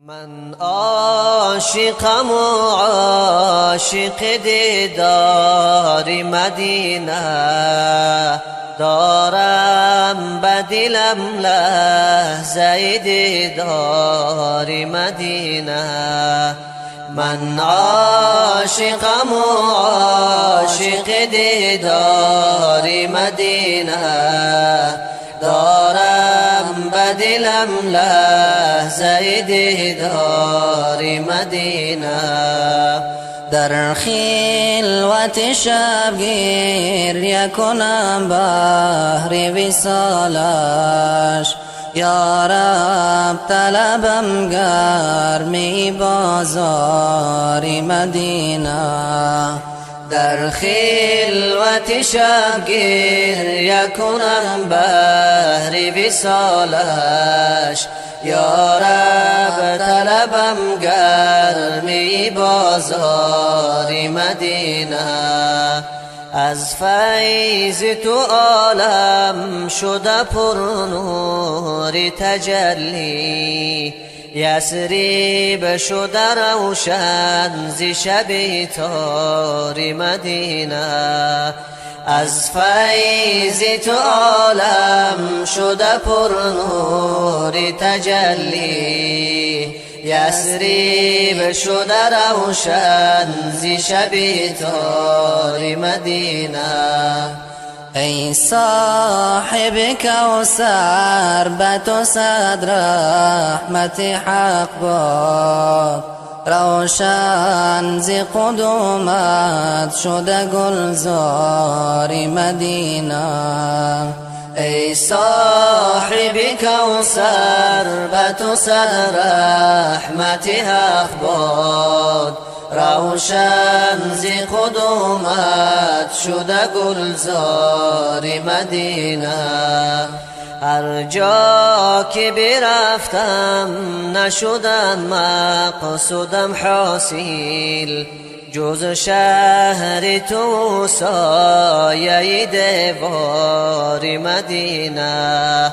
من عاشقم و عاشق دیدار مدینه، دارم بدلم لحظه دیدار مدینه. من عاشقم و عاشق دیدار مدینه، دارم بدلم لحظه دیدار مدینه. در خلوت شبگیر یکنم بحر وصالش، یا رب طلبم گرمی بازار مدینه. در خلوت شبگیر یکنم بحر وصالش، یا رب طلبم گرمی بازار مدینه. از فیض تو عالم شده پر نور تجلی، یثرب شده روشن ز شب تار مدینه. از فیض تو عالم شده پر نور تجلی، یثرب شده روشن ز شب تار مدینه. ای صاحب کوثر به تو صد رحمت حق باد، روشن ز قدومت شده گلزار مدینه. ای صاحب کوثر به تو صد رحمت حق باد، روشن ز قدومت شده گلزار مدینه. هر جا که برفتم نشدم مقصودم حاصل، جز شهر تو سایه دیوار مدینه.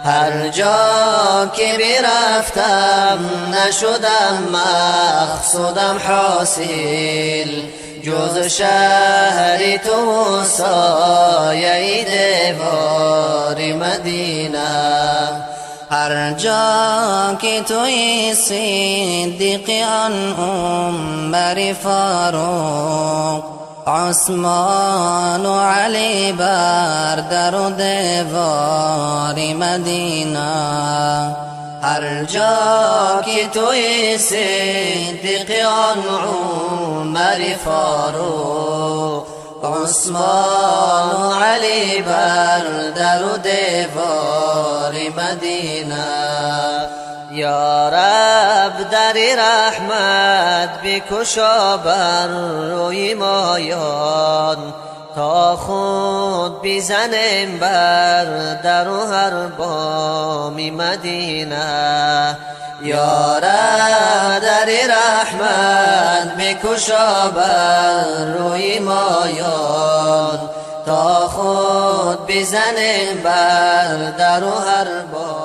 هر جا که برفتم نشدم مقصودم حاصل، جز شهر تو سایه دیوار مدینه. هر جا که توی صدیقیان عمر فاروق، عثمان و علی بر در و دیوار مدینه. هر جا که توی صدیقیان عمر فاروق، عثمان و علی بر در و دیوار مدینه. یا رب در رحمت بکشا بر روی مایان، تا خود بزنیم بر در و هر بام مدینه. یا رب در رحمت بکشا بر روی مایان، تا خود بزنیم بر در و هر بام